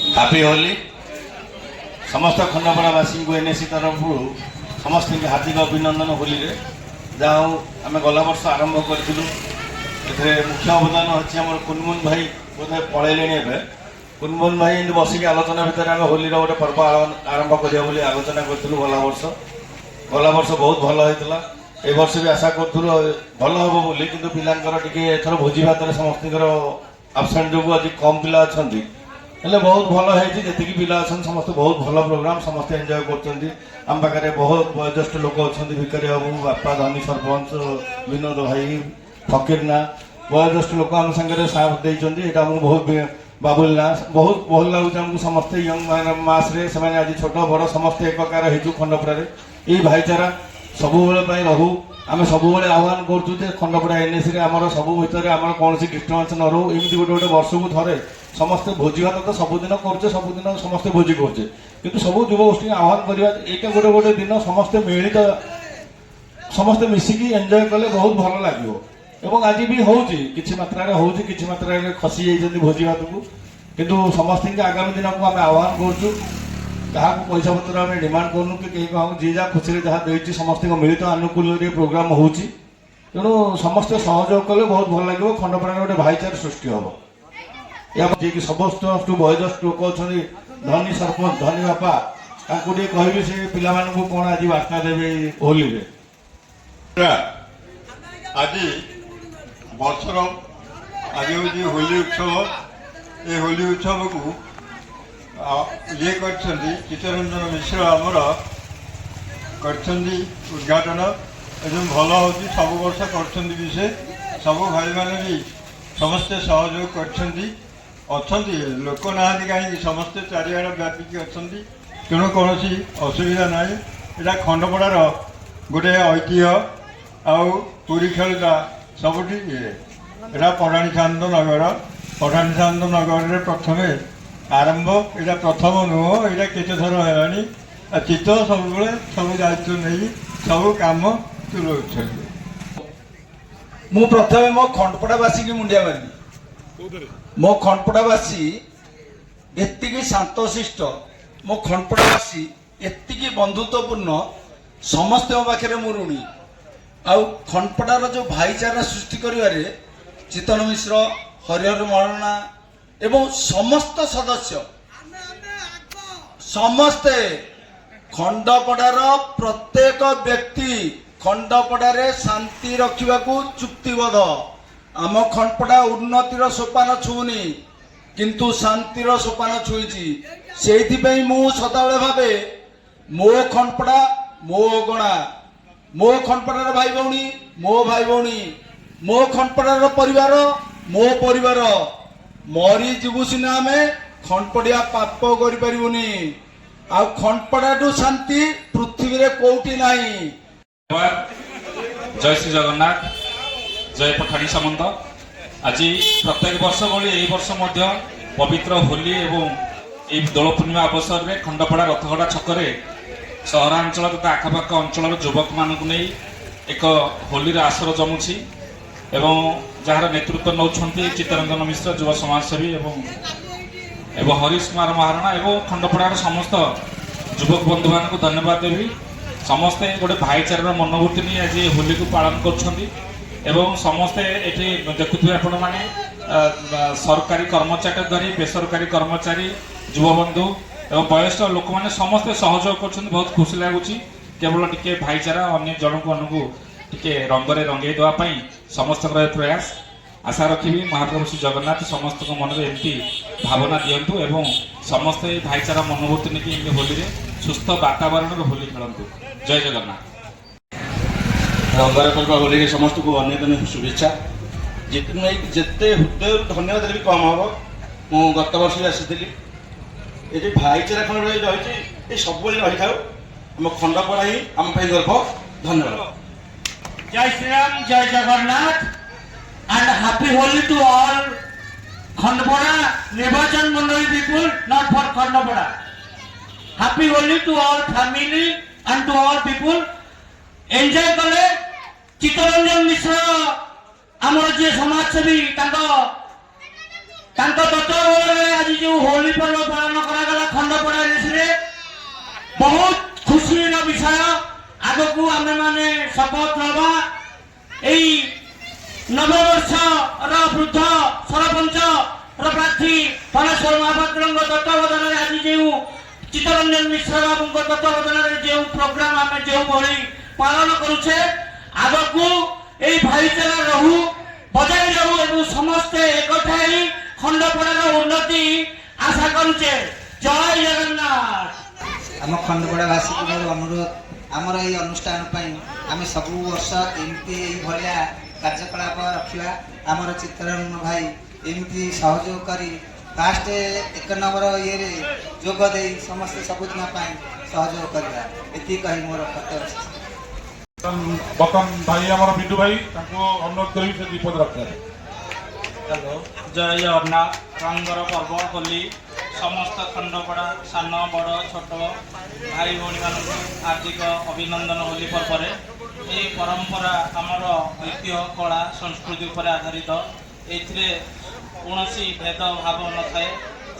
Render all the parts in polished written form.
Happy Holi समस्त खंडपड़ावासी को NAC तरफ समस्त हार्दिक अभिनंदन होली रे जहाँ आम गला वर्ष आरंभ करूँ मुख्य अवदान अच्छी आम कुनमुन भाई बोधे पलैले कुनमुन भाई बसिक आलोचना भितर आम होली गोटे पर्व आरंभ करिया आलोचना करूँ गला वर्ष बहुत भल होता ए वर्ष भी आशा करूँ भल हम बोली कि पिलांकर टिके एथर भोजी भात समस्त आबसेंट जो आज कम पिला अच्छा हेल्ले बहुत भल है जी पिला अच्छा समस्त बहुत भल प्रोग्राम समस्त एंजॉय कर आम पाखे बहुत वयोज्येष्ठ लोक अच्छा भिकारी बाबू बापा धनी सरपंच विनोद भाई फकीर ना वयोज्येष्ठ लोक आम सागर साथ देते बहुत बाबुल ना बहुत भल लगुच आमको समस्ते यंग मास से आज छोट बड़ समस्त एक प्रकार हो खंडपड़ा ये भाईचारा सब रहू आम सब आह्वान करूँ खंडपड़ा एनएसी आमर सब भितर आम कौन डिस्टर्बांस न रो एमती गोटे गोटे वर्ष को थे समस्ते भोजी भात तो सबुदिन करुचे सबुदिन समस्ते भोजी करुचे किंतु सब युवगोष्ठी आह्वान करवा एक गोटे गोटे दिन समस्ते मिलित समस्ते मिसिकी एंजॉय कले बहुत भल लगे आज भी होची मात्रा होची मात्रा खसी जाइए भोजी भात को किंतु समस्त आगामी दिन को आम आह्वान करूँ क्या पैसा पत्र आम डिमांड करूँ कि कहीं कह जी जहाँ खुशी जहाँ देती समस्त मिलित आनुकूल प्रोग्राम हो तेणु समस्ते सहयोग कले बहुत भल लगे खंडपड़ा गोटे भाईचार सृष्टि हम जी कि समस्त वयोज्येष्ठ लोक अच्छा धनी सरपंच धनी बापा कह से पिला कौन आज वार्ता देवे होली आज वर्षर आज हूँ होली उत्सव ये होली उत्सव को ये चित्तरंजन मिश्र आमर उद्घाटन एकदम भल हो सब वर्ष कर से सब भाई मैंने भी समस्ते सहयोग कर लोक ना कहीं समस्ते चारिआड़ व्यापिकी अच्छा तेणु कौन असुविधा ना यहाँ खंडपड़ार गोटे ऐतिह्य आउ पुरी खेलता सबुठी ये पढ़ाणी चांद नगर में प्रथम आरंभ यहाँ प्रथम नुह यहाँ केते थर है चित्त सब सब दायित्व नहीं सब कम तुलाऊ मु प्रथम मो खंडपड़ावासी की मुंडिया मारि मो खंडपड़ावासी एतिकी शांतशिष्ट मो खंडपड़ावासी एतिकी बंधुत्वपूर्ण समस्त पाखे मु ऋणी आउ खंडपड़ार जो भाईचारा सृष्टि करिवारे चितन मिश्र हरिहर मरना एवं समस्त सदस्य समस्ते खंडपड़ार प्रत्येक व्यक्ति खंडपड़ारे शांति रखा चुक्तिबद्ध आम खंडपड़ा उन्नतिर सोपान छुनी किंतु शांतिर सोपान छुईची से मु सदाबले भावे मो खंडपड़ा मो गणा मो खंडपड़ार भाई भौणी मो भाई भौणी मो खंडपड़ार परिवार मो परिवार मरी जीवु सीना आम खंडपड़िया पाप करें आ खंडपड़ा शांति पृथ्वी रे कोठी नहीं। जय श्री जगन्नाथ जय पठाणी सामंत आज प्रत्येक वर्ष भाई वर्ष पवित्र होली एवं ये दोल पूर्णिमा अवसर में खंडपड़ा रथगड़ा छकरे सहरांचल तथा आखपाख अंचल युवक मानक नहीं एक होली आसर जमुची एवं जार नेतृत्व नौ चित्तरंजन मिश्र युवा समाजसेवी एवं हरीश कुमार महाराणा एवं खंडपड़ार समस्त युवक बंधु मान धन्यवाद देवी समस्ते गोटे भाईचार मनोभूति नहीं आज होली को पालन कर समस्ते ये देखुए आपण मैंने सरकारी कर्मचारी धरी बेसरकारी कर्मचारी युवबंधु एवं वयस्क लोक मैंने समस्ते सहयोग कर बहुत खुशी लगुच केवल टिके भाईचारा अन्य जन को टिके रंगरे रंगे देवाई समस्त प्रयास आशा रखी महाप्रभु श्री जगन्नाथ समस्त मन में एमती भावना दिंतु एवं समस्त भाईचारा मनोभूति नहीं होली सुस्थ वातावरण होली खेलतु जय जगन्नाथ। रंगार पर्व होली समस्त को अनेक शुभेच्छा जिते हृदय धन्यवाद भी कम हम मु गत वर्ष भी आसी ये भाईचारा खंड रही ये सब रही था आम खंडपड़ा ही आम गर्व धन्यवाद। जय श्री राम जय Jagannath and happy Holi to all Khandapara Nirvachan Mandali people, not for Khandapara. Happy Holi to all family and to all people. Enjoy kale Chittaranjan Mishra amar je samaj sevi tanka तत्वावधान आज जो होली पर्व पालन बहुत खुशी विषय आग को आम मैंने शपथ नवा नववर्ष वृद्ध सरपंच प्रार्थी फणेश्वर महापात्र तत्वावधान आज जो चित्तरंजन मिश्र बाबू तत्वावधान जो प्रोग्राम आम जो भाई पालन करुचे आग को भाईचारा रहू बजाय रहू समस्ते एकठा खंडपड़ार उन्नति आशा करुचे। जय जगन्नाथ। आम खंडपड़ावासी को अनुरोध आमर ये अनुष्ठान आम सब वर्ष एमती भाया कार्यकलाप रखा आमर चित्तरंजन भाई एमती सहयोग करी फास्ट 1 नंबर ये जोग दे समस्ते सबुदिन सहयोग करवा ये कही मोर कर्तव्य। बर्तमान भाई आमर बिंदु भाई अनुरोध करी से दीपद रखा। जय जगन्नाथ। रंगर पर्व होली समस्त खंडपड़ा सान बड़ छोट भाई भौणी मान हार्दिक अभिनंदन होली पर्व में ये परंपरा आमर ऐतिह्य कला संस्कृति पर आधारित ये कौन भेदभाव न थाए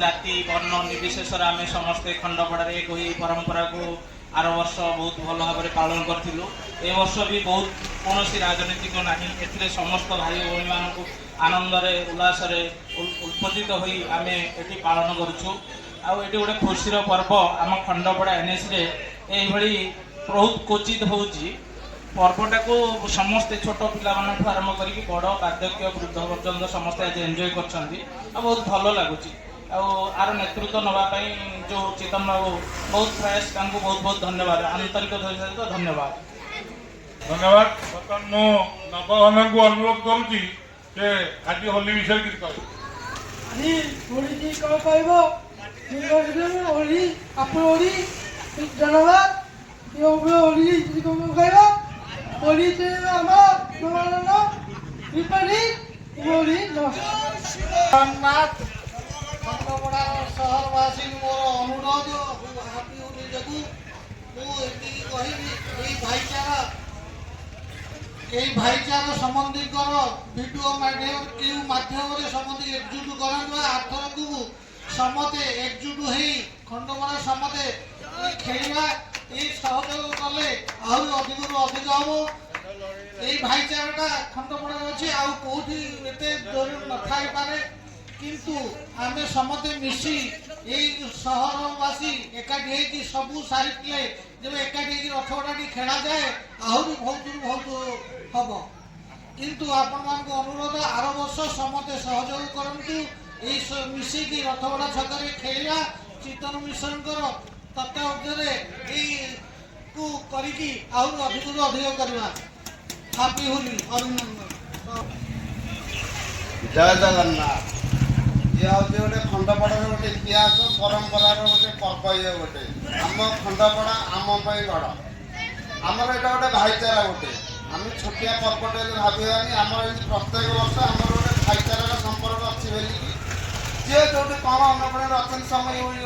जाति वर्ण निर्विशेष आम समस्ते खंडपड़ार एक परंपरा को आर वर्ष बहुत भल भाव में पालन करूँ। ए वर्ष भी बहुत कौन राजनीतिक ना ए समस्त भाई भौणी मान आनंद उल्लास उत्पत्तित हो आम ये पालन करुँ। आउे गोटे खुशीर पर्व आम खंडपड़ा एनएस ये बहुत क्वचित हो पर्वटा को समस्ते छोट पिला आरंभ कर बड़ बार्धक्य वृद्ध पर्यटन समस्ते आज एंजॉय कर बहुत भल लगुच। आर नेतृत्व नापी जो चेतन बाबू बहुत प्रयास बहुत बहुत धन्यवाद आंतरिक सहित धन्यवाद। धन्यवाद। बर्तमान मु नवभान को अनुरोध करुँची आज होली विषय किसी सहरवासी मोर अनुरोध हापी होली जो भाईचारा संबंधी भिडियो माध्यम समझे एकजुट कर आर्थर को समते एकजुट हो खंडपड़ा समते खेलवा ये सहयोग कले अधिक अधिक हम ये भाईचारा खंडपड़ा अच्छे आउटी एत जरूर न थाई पारे किंतु आम समते मिसी सहरवासी एकाठी सबू सारी जब एकाठी रथगढ़ा खेला जाए आहरी बहुत बहुत हम किंतु आपण मान अनुरोध आर वर्ष समते सहयोग करूँ मिसिकी रथगढ़ा छक खेलवा चित्तन मिश्र तत्वावधान अधिक अधिक करवा। हापी होली अभिनंदन। जय जगन्नाथ। ये हूँ गोटे खंडपड़ार गोटे इतिहास परंपरार गोटे पर्व ये गोटे आम खंडपड़ा आम गढ़ आमर यहाँ गोटे भाईचारा गोटे आम छोटिया पर्वटे भावानी आम प्रत्येक वर्ष आम गोटे भाईचारार संपर्क अच्छी बोलिकी जी जो कम अन्नपड़ा अच्छा समय होली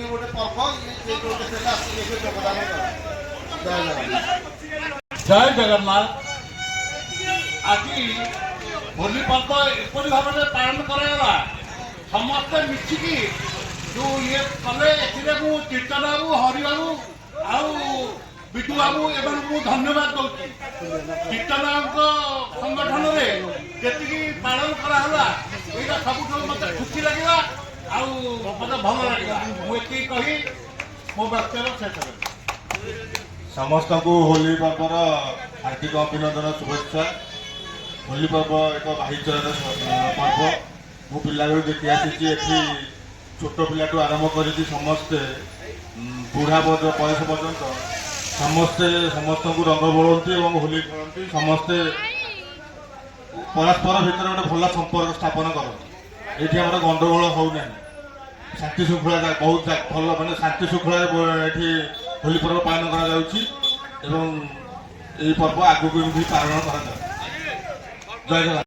गोटे पर्व ये गोटे योगदान जय जगन्नाथ। आज होली पर्व एपरी भाव में पालन कराला समस्ते मिसिकी जो ये कले कीर्तन बाबू हरि बाबू आउ बिटू बाबू एवं मु धन्यवाद दूसरी कीर्तन बाबू संगठन में जी पालन कराला यहाँ सब मत खुशी लगे मत भल लगे मुझे कही मो वक्तव्य शेष। समस्त को होली पर्वर हार्दिक अभिनंदन शुभेच्छा। होली पर्व एक भाईचार पर्व मु पिला देखी आसी छोट पिला आरंभ कर समस्ते बुढ़ा बयस पर्यंत समस्ते समस्त को रंग बोलती और होली खेलती समस्ते परस्पर भितर गोटे भल संपर्क स्थापन करती ये आम गंडगोल होना शांति श्रृंखला बहुत भल मानते शांति श्रृंखला होली पर्व पालन कर पर्व आगू पालन कर। जय जगन्नाथ।